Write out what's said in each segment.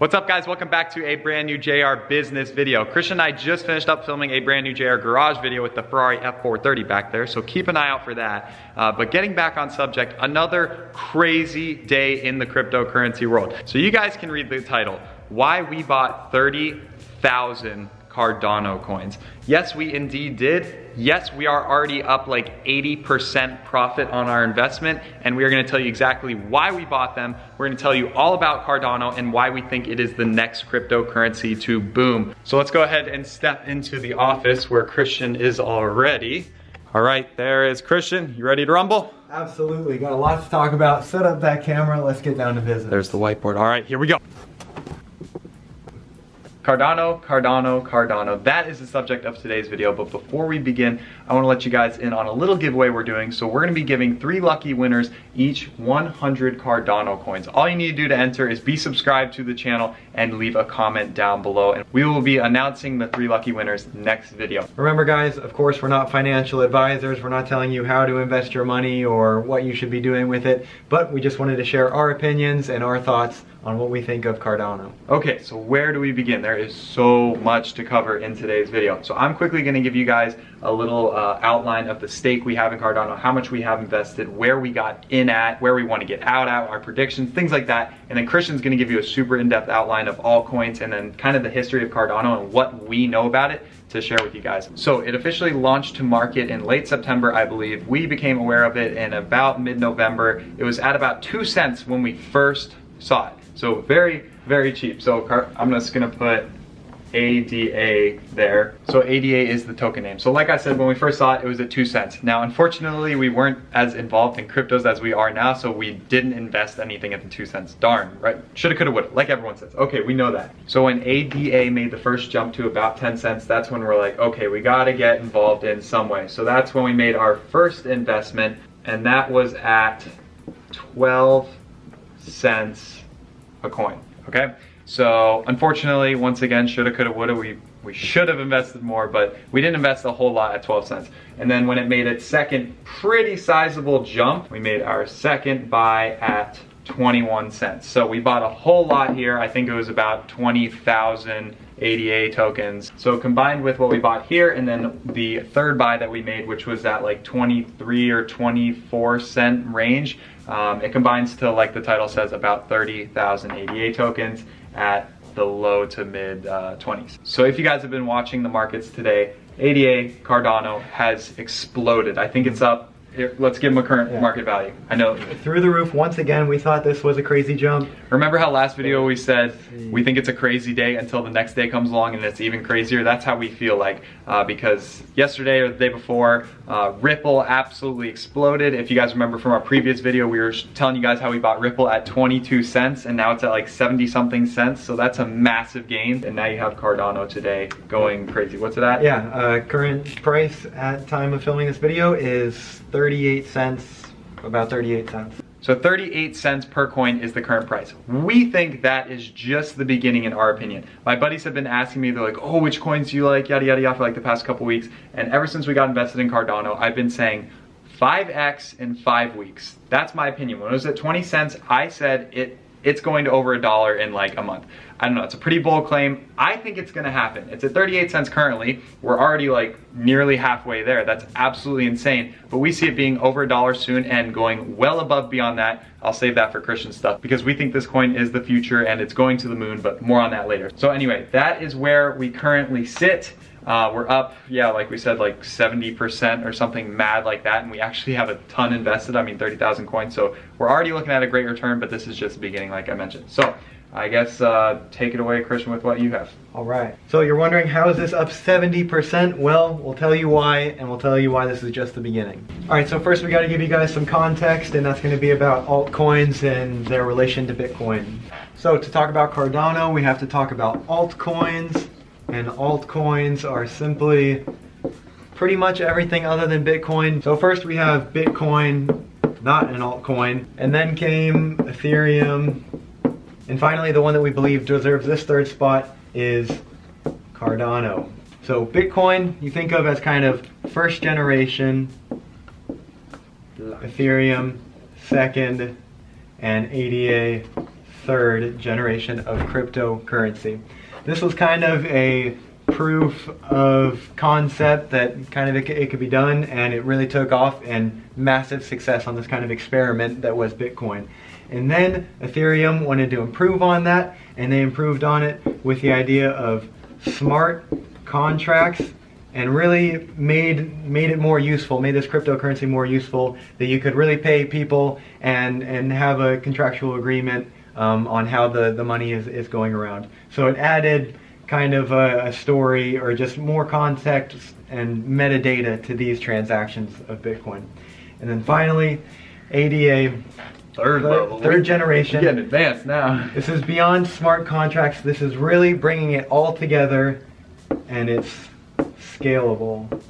What's up guys, welcome back to a brand new JR business video. Christian and I just finished up filming a brand new JR garage video with the Ferrari F430 back there, so keep an eye out for that. But getting back on subject, another crazy day in the cryptocurrency world. So you guys can read the title, Why We Bought 30,000 Cardano coins. Yes, we indeed did. Yes, we are already up like 80% profit on our investment, and we are gonna tell you exactly why we bought them. We're gonna tell you all about Cardano and why we think it is the next cryptocurrency to boom. So let's go ahead and step into the office where Christian is already. All right, there is Christian. You ready to rumble? Absolutely, got a lot to talk about. Set up that camera, let's get down to business. There's the whiteboard. All right, here we go. Cardano, Cardano, Cardano. That is the subject of today's video, but before we begin, I wanna let you guys in on a little giveaway we're doing. So we're gonna be giving 3 lucky winners each 100 Cardano coins. All you need to do to enter is be subscribed to the channel and leave a comment down below. And we will be announcing the 3 lucky winners next video. Remember guys, of course we're not financial advisors. We're not telling you how to invest your money or what you should be doing with it, but we just wanted to share our opinions and our thoughts on what we think of Cardano. Okay, so where do we begin? There is so much to cover in today's video. So I'm quickly gonna give you guys a little outline of the stake we have in Cardano, how much we have invested, where we got in at, where we wanna get out at, our predictions, things like that. And then Christian's gonna give you a super in-depth outline of altcoins and then kind of the history of Cardano and what we know about it to share with you guys. So it officially launched to market in late September, I believe. We became aware of it in about mid-November. It was at about 2 cents when we first saw it. So very, very cheap. So I'm just gonna put ADA there. So ADA is the token name. So like I said, when we first saw it, it was at 2 cents. Now, unfortunately, we weren't as involved in cryptos as we are now, so we didn't invest anything at the 2 cents. Darn, right? Shoulda, coulda, woulda, like everyone says. Okay, we know that. So when ADA made the first jump to about 10 cents, that's when we're like, okay, we gotta get involved in some way. So that's when we made our first investment, and that was at 12 cents a coin, okay? So unfortunately, once again, shoulda, coulda, woulda, we should have invested more, but we didn't invest a whole lot at 12 cents. And then when it made its second pretty sizable jump, we made our second buy at 21 cents. So we bought a whole lot here. I think it was about 20,000 ADA tokens. So combined with what we bought here and then the third buy that we made, which was at like 23 or 24 cent range, it combines to, like the title says, about 30,000 ADA tokens at the low to mid 20s. So if you guys have been watching the markets today, ADA Cardano has exploded. I think it's up. Let's give them a current market value. I know. Through the roof once again. We thought this was a crazy jump. Remember how last video we said we think it's a crazy day until the next day comes along and it's even crazier? That's how we feel like because yesterday or the day before, Ripple absolutely exploded. If you guys remember from our previous video, we were telling you guys how we bought Ripple at 22 cents and now it's at like 70 something cents. So that's a massive gain. And now you have Cardano today going crazy. What's it at? Yeah, current price at time of filming this video is 38 cents, about 38 cents. So 38 cents per coin is the current price. We think that is just the beginning in our opinion. My buddies have been asking me, they're like, oh, which coins do you like, yada, yada, yada, for like the past couple weeks. And ever since we got invested in Cardano, I've been saying 5x in 5 weeks. That's my opinion. When it was at 20 cents, I said it's going to over $1 in like a month. I don't know, it's a pretty bold claim. I think it's gonna happen. It's at 38 cents currently. We're already like nearly halfway there. That's absolutely insane. But we see it being over $1 soon and going well above beyond that. I'll save that for Christian stuff because we think this coin is the future and it's going to the moon, but more on that later. So anyway, that is where we currently sit. We're up, yeah, like we said, like 70% or something mad like that, and we actually have a ton invested, I mean 30,000 coins, so we're already looking at a great return, but this is just the beginning like I mentioned. So I guess take it away, Christian, with what you have. All right, so you're wondering how is this up 70%? Well, we'll tell you why, and we'll tell you why this is just the beginning. All right, so first we gotta give you guys some context, and that's gonna be about altcoins and their relation to Bitcoin. So to talk about Cardano, we have to talk about altcoins. And altcoins are simply pretty much everything other than Bitcoin. So first we have Bitcoin, not an altcoin, and then came Ethereum, and finally the one that we believe deserves this third spot is Cardano. So Bitcoin you think of as kind of first generation, Ethereum second, and ADA third generation of cryptocurrency. This was kind of a proof of concept that kind of it could be done, and it really took off and massive success on this kind of experiment that was Bitcoin. And then Ethereum wanted to improve on that, and they improved on it with the idea of smart contracts, and really made it more useful, made this cryptocurrency more useful, that you could really pay people and have a contractual agreement on how the money is going around. So it added kind of a story, or just more context and metadata to these transactions of Bitcoin. And then finally, ADA, third generation. We're getting advanced now. This is beyond smart contracts. This is really bringing it all together, and it's scalable.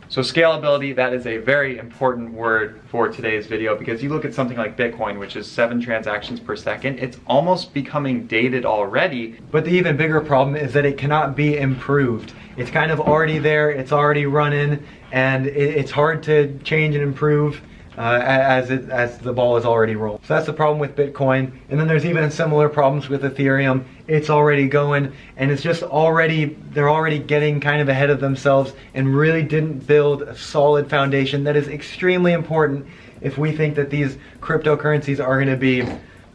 So scalability, that is a very important word for today's video, because you look at something like Bitcoin, which is 7 transactions per second, it's almost becoming dated already. But the even bigger problem is that it cannot be improved. It's kind of already there, it's already running, and it's hard to change and improve as the ball is already rolled. So that's the problem with Bitcoin. And then there's even similar problems with Ethereum. It's already going, and it's just they're already getting kind of ahead of themselves and really didn't build a solid foundation that is extremely important if we think that these cryptocurrencies are going to be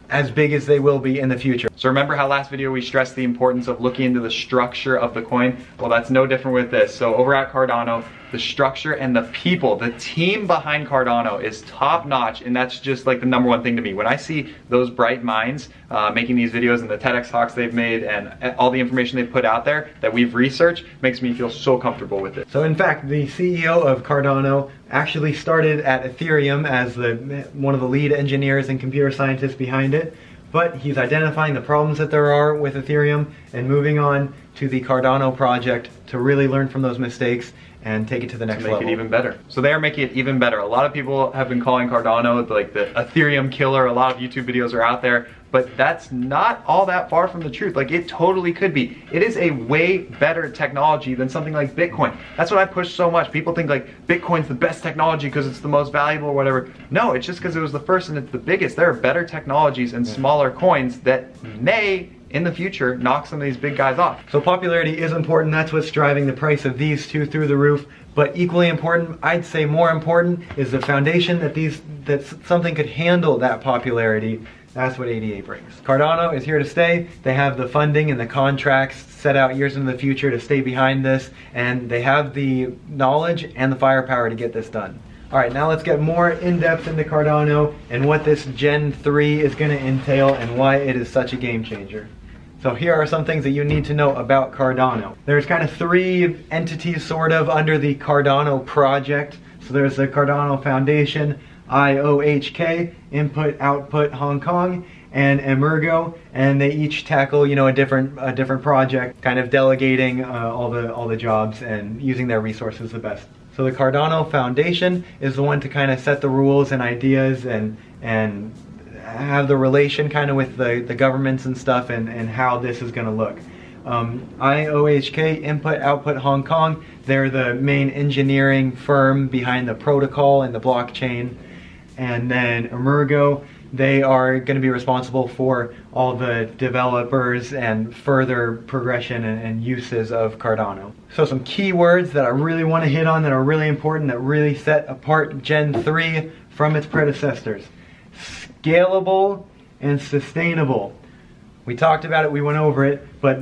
as big as they will be in the future. So remember how last video we stressed the importance of looking into the structure of the coin? Well, that's no different with this. So over at Cardano, the structure and the people, the team behind Cardano is top notch, and that's just like the #1 thing to me. When I see those bright minds making these videos and the TEDx talks they've made and all the information they've put out there that we've researched, makes me feel so comfortable with it. So in fact, the CEO of Cardano actually started at Ethereum as one of the lead engineers and computer scientists behind it, but he's identifying the problems that there are with Ethereum and moving on to the Cardano project to really learn from those mistakes and take it to the next level. Make it even better. So they are making it even better. A lot of people have been calling Cardano like the Ethereum killer. A lot of YouTube videos are out there, but that's not all that far from the truth. Like, it totally could be. It is a way better technology than something like Bitcoin. That's what I push so much. People think like Bitcoin's the best technology because it's the most valuable or whatever. No, it's just because it was the first and it's the biggest. There are better technologies and smaller coins that may, in the future, knock some of these big guys off. So popularity is important. That's what's driving the price of these two through the roof. But equally important, I'd say more important, is the foundation that something could handle that popularity. That's what ADA brings. Cardano is here to stay. They have the funding and the contracts set out years into the future to stay behind this, and they have the knowledge and the firepower to get this done. All right, now let's get more in-depth into Cardano and what this Gen 3 is going to entail and why it is such a game changer. So here are some things that you need to know about Cardano. There's kind of 3 entities sort of under the Cardano project. So there's the Cardano Foundation, IOHK, Input Output Hong Kong, and Emergo, and they each tackle, you know, a different project, kind of delegating all the jobs and using their resources the best. So the Cardano Foundation is the one to kind of set the rules and ideas and have the relation kind of with the governments and stuff, and how this is going to look. IOHK, Input Output Hong Kong, they're the main engineering firm behind the protocol and the blockchain. And then Emergo, they are going to be responsible for all the developers and further progression and uses of Cardano. So some keywords that I really want to hit on that are really important, that really set apart Gen 3 from its predecessors. Scalable and sustainable. We talked about it, we went over it, but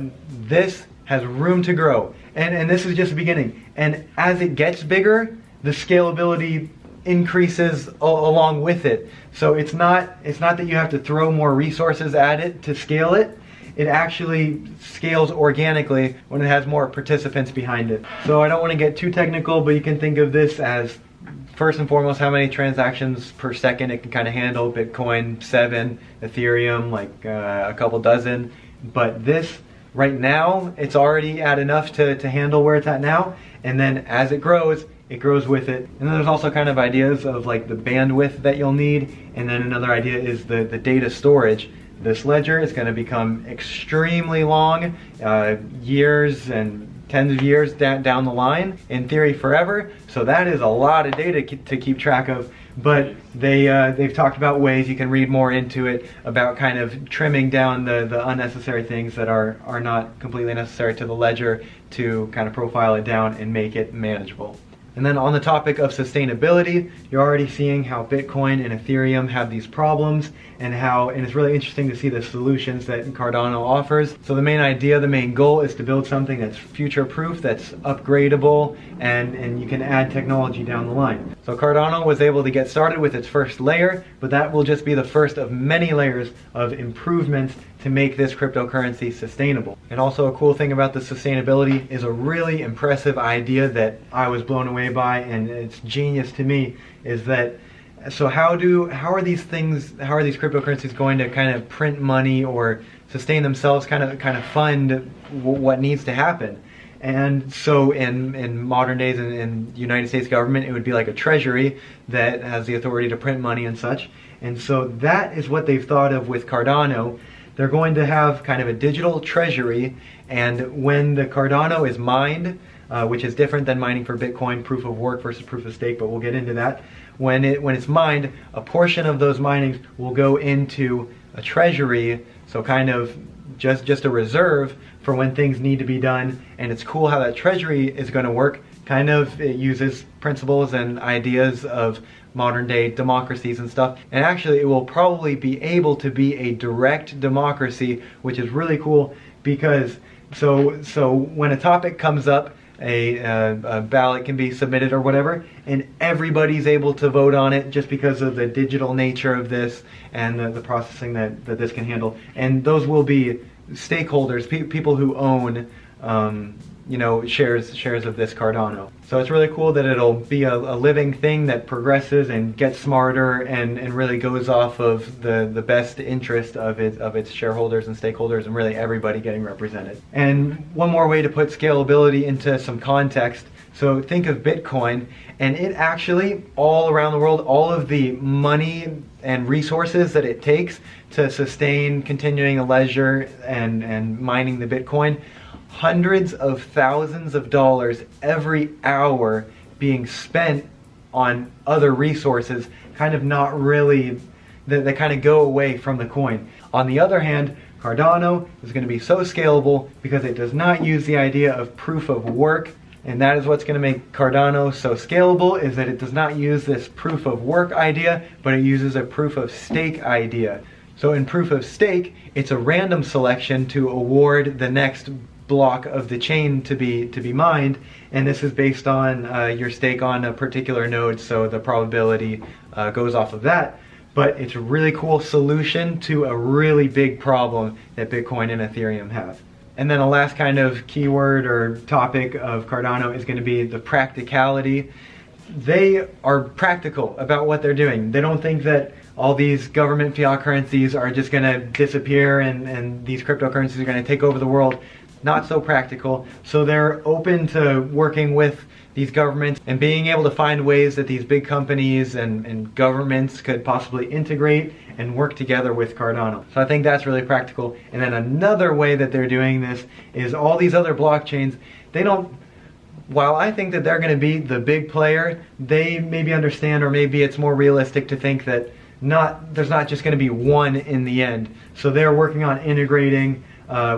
this has room to grow. And this is just the beginning. And as it gets bigger, the scalability increases along with it. So it's not that you have to throw more resources at it to scale it. It actually scales organically when it has more participants behind it. So I don't want to get too technical, but you can think of this as, first and foremost, how many transactions per second it can kind of handle. Bitcoin 7, Ethereum like a couple dozen. But this, right now, it's already at enough to handle where it's at now. And then as it grows with it. And then there's also kind of ideas of like the bandwidth that you'll need. And then another idea is the data storage. This ledger is going to become extremely long, years and tens of years down the line, in theory forever. So that is a lot of data to keep track of. but they've talked about ways, you can read more into it, about kind of trimming down the unnecessary things that are not completely necessary to the ledger, to kind of profile it down and make it manageable. And then on the topic of sustainability, you're already seeing how Bitcoin and Ethereum have these problems, and it's really interesting to see the solutions that Cardano offers. So the main idea, the main goal is to build something that's future-proof, that's upgradable, and you can add technology down the line. So Cardano was able to get started with its first layer, but that will just be the first of many layers of improvements to make this cryptocurrency sustainable. And also a cool thing about the sustainability is a really impressive idea that I was blown away by, and it's genius to me, is that so how are these cryptocurrencies going to kind of print money or sustain themselves, kind of fund what needs to happen? And so in modern days in the United States government, it would be like a treasury that has the authority to print money and such. And so that is what they've thought of with Cardano. They're going to have kind of a digital treasury, and when the Cardano is mined, which is different than mining for Bitcoin, proof of work versus proof of stake, but we'll get into that. When it's mined, a portion of those minings will go into a treasury, so kind of just a reserve for when things need to be done. And it's cool how that treasury is going to work. It uses principles and ideas of modern day democracies and stuff, and actually it will probably be able to be a direct democracy, which is really cool, because so when a topic comes up, a ballot can be submitted or whatever, and everybody's able to vote on it just because of the digital nature of this and the processing that this can handle. And those will be stakeholders, people who own shares of this Cardano. So it's really cool that it'll be a living thing that progresses and gets smarter and really goes off of the best interest of its shareholders and stakeholders, and really everybody getting represented. And one more way to put scalability into some context. So think of Bitcoin, and it actually, all around the world, all of the money and resources that it takes to sustain continuing a ledger and mining the Bitcoin, hundreds of thousands of dollars every hour being spent on other resources, kind of not really, that kind of go away from the coin. On the other hand, Cardano is going to be so scalable because it does not use the idea of proof of work, and that is what's going to make Cardano so scalable, is that it does not use this proof of work idea, but it uses a proof of stake idea. So in proof of stake, it's a random selection to award the next block of the chain to be mined, and this is based on your stake on a particular node, so the probability goes off of that. But it's a really cool solution to a really big problem that Bitcoin and Ethereum have. And then a last kind of keyword or topic of Cardano is going to be the practicality. They are practical about what they're doing. They don't think that all these government fiat currencies are just going to disappear and these cryptocurrencies are going to take over the world. Not so practical. So they're open to working with these governments and being able to find ways that these big companies and governments could possibly integrate and work together with Cardano. So I think that's really practical. And then another way that they're doing this is all these other blockchains, while I think that they're going to be the big player, they maybe understand, or maybe it's more realistic to think that there's not just going to be one in the end. So they're working on integrating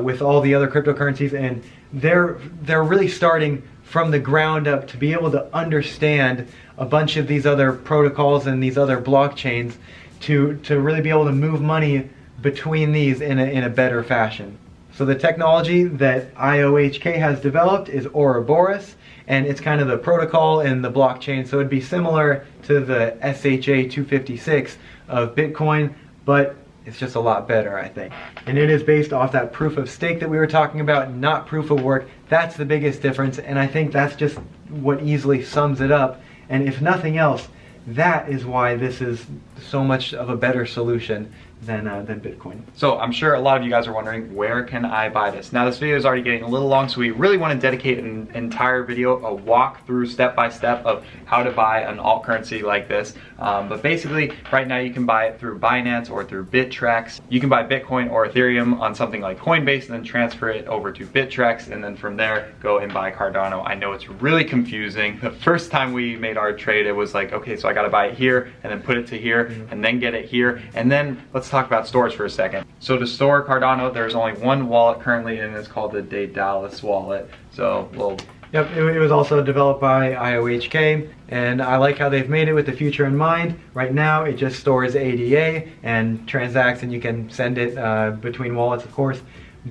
with all the other cryptocurrencies, and they're really starting from the ground up to be able to understand a bunch of these other protocols and these other blockchains to really be able to move money between these in a better fashion. So the technology that IOHK has developed is Ouroboros, and it's kind of the protocol in the blockchain, so it'd be similar to the SHA-256 of Bitcoin, but it's just a lot better, I think. And it is based off that proof of stake that we were talking about, not proof of work. That's the biggest difference, and I think that's just what easily sums it up. And if nothing else, that is why this is so much of a better solution than Bitcoin. So I'm sure a lot of you guys are wondering, where can I buy this? Now this video is already getting a little long, so we really want to dedicate an entire video, a walkthrough step-by-step of how to buy an alt currency like this. But basically, right now you can buy it through Binance or through Bittrex. You can buy Bitcoin or Ethereum on something like Coinbase and then transfer it over to Bittrex, and then from there, go and buy Cardano. I know it's really confusing. The first time we made our trade, it was like, okay, so I gotta buy it here, and then put it to here, and then get it here, and then let's talk about stores for a second. So to store Cardano, there's only one wallet currently, and it's called the Daedalus wallet. So we'll... Yep, it was also developed by IOHK, and I like how they've made it with the future in mind. Right now, it just stores ADA and transacts, and you can send it between wallets, of course.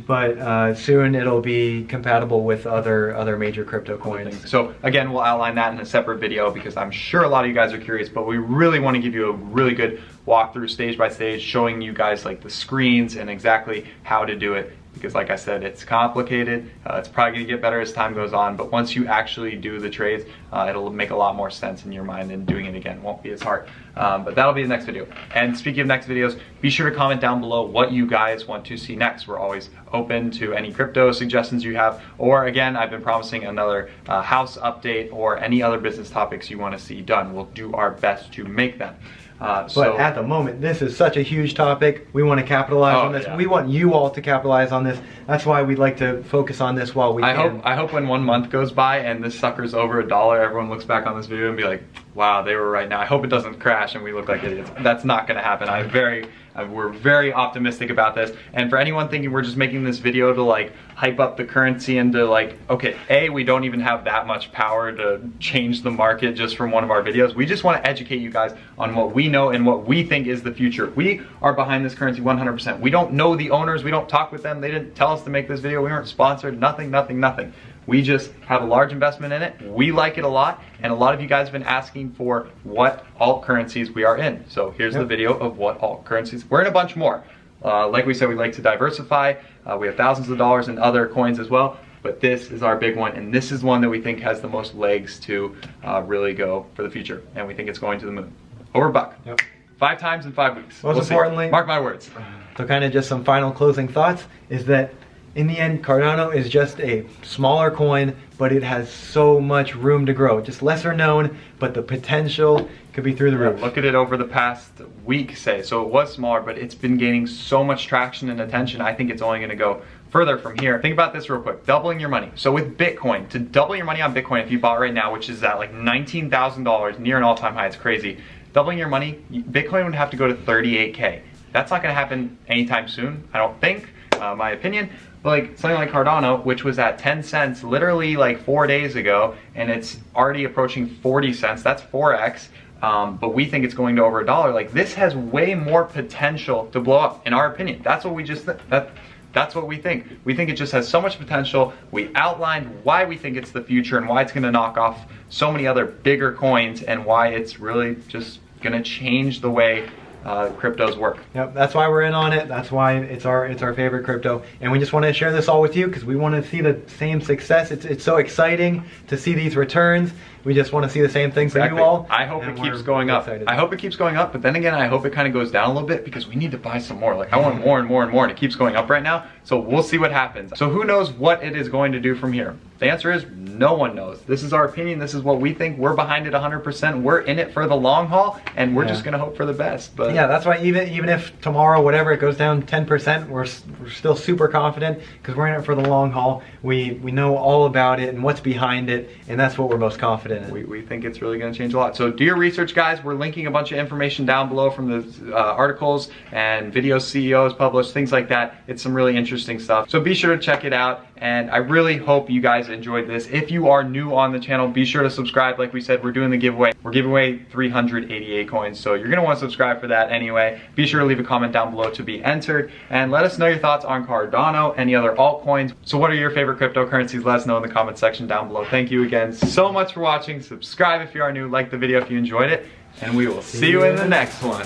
But soon it'll be compatible with other major crypto coins. So again, we'll outline that in a separate video because I'm sure a lot of you guys are curious, but we really want to give you a really good walkthrough stage by stage, showing you guys like the screens and exactly how to do it. Because like I said, it's complicated. It's probably gonna get better as time goes on, but once you actually do the trades, it'll make a lot more sense in your mind, and doing it again won't be as hard. But that'll be the next video. And speaking of next videos, be sure to comment down below what you guys want to see next. We're always open to any crypto suggestions you have, or again, I've been promising another house update or any other business topics you want to see done. We'll do our best to make them. But at the moment, this is such a huge topic. We want to capitalize on this. Yeah. We want you all to capitalize on this. That's why we'd like to focus on this while we can. I hope when 1 month goes by and this sucker's over $1, everyone looks back on this video and be like, wow, they were right. Now I hope it doesn't crash and we look like idiots. That's not going to happen. We're very optimistic about this. And for anyone thinking we're just making this video to like hype up the currency and to like, okay, A, we don't even have that much power to change the market just from one of our videos. We just want to educate you guys on what we know and what we think is the future. We are behind this currency 100%. We don't know the owners. We don't talk with them. They didn't tell us to make this video. We weren't sponsored. Nothing. We just have a large investment in it. We like it a lot, and a lot of you guys have been asking for what alt currencies we are in. So here's the video of what alt currencies. We're in a bunch more. Like we said, we like to diversify. We have thousands of dollars in other coins as well, but this is our big one, and this is one that we think has the most legs to really go for the future, and we think it's going to the moon. Over $1. Yep. 5 times in 5 weeks. Most importantly, mark my words. So kind of just some final closing thoughts is that in the end, Cardano is just a smaller coin, but it has so much room to grow. Just lesser known, but the potential could be through the roof. Look at it over the past week, say. So it was smaller, but it's been gaining so much traction and attention. I think it's only going to go further from here. Think about this real quick. Doubling your money. So with Bitcoin, to double your money on Bitcoin, if you bought right now, which is at like $19,000, near an all-time high, it's crazy. Doubling your money, Bitcoin would have to go to 38K. That's not going to happen anytime soon, I don't think, my opinion. But like something like Cardano, which was at 10 cents literally like 4 days ago, and it's already approaching 40 cents. That's 4x. But we think it's going to over $1. Like, this has way more potential to blow up, in our opinion. That's what we just that's what we think. We think it just has so much potential. We outlined why we think it's the future and why it's going to knock off so many other bigger coins, and why it's really just going to change the way cryptos work. Yep, that's why we're in on it. That's why it's our favorite crypto, and we just want to share this all with you because we want to see the same success. It's so exciting to see these returns. We just want to see the same thing for you all. I hope it keeps going up. I hope it keeps going up, but then again, I hope it kind of goes down a little bit because we need to buy some more. Like, I want more and more and more, and it keeps going up right now. So we'll see what happens. So who knows what it is going to do from here? The answer is no one knows. This is our opinion. This is what we think. We're behind it 100%. We're in it for the long haul, and we're just going to hope for the best. But yeah, that's why even if tomorrow, whatever, it goes down 10%, we're still super confident because we're in it for the long haul. We know all about it and what's behind it, and that's what we're most confident in. We think it's really going to change a lot. So do your research, guys. We're linking a bunch of information down below from the articles and videos CEOs published, things like that. It's some really interesting stuff. So be sure to check it out. And I really hope you guys enjoyed this. If you are new on the channel, be sure to subscribe. Like we said, we're doing the giveaway. We're giving away 300 ADA coins, so you're gonna want to subscribe for that anyway. Be sure to leave a comment down below to be entered, and let us know your thoughts on Cardano, any other altcoins. So what are your favorite cryptocurrencies? Let us know in the comment section down below. Thank you again so much for watching. Subscribe if you are new, like the video if you enjoyed it, and we will see you in the next one.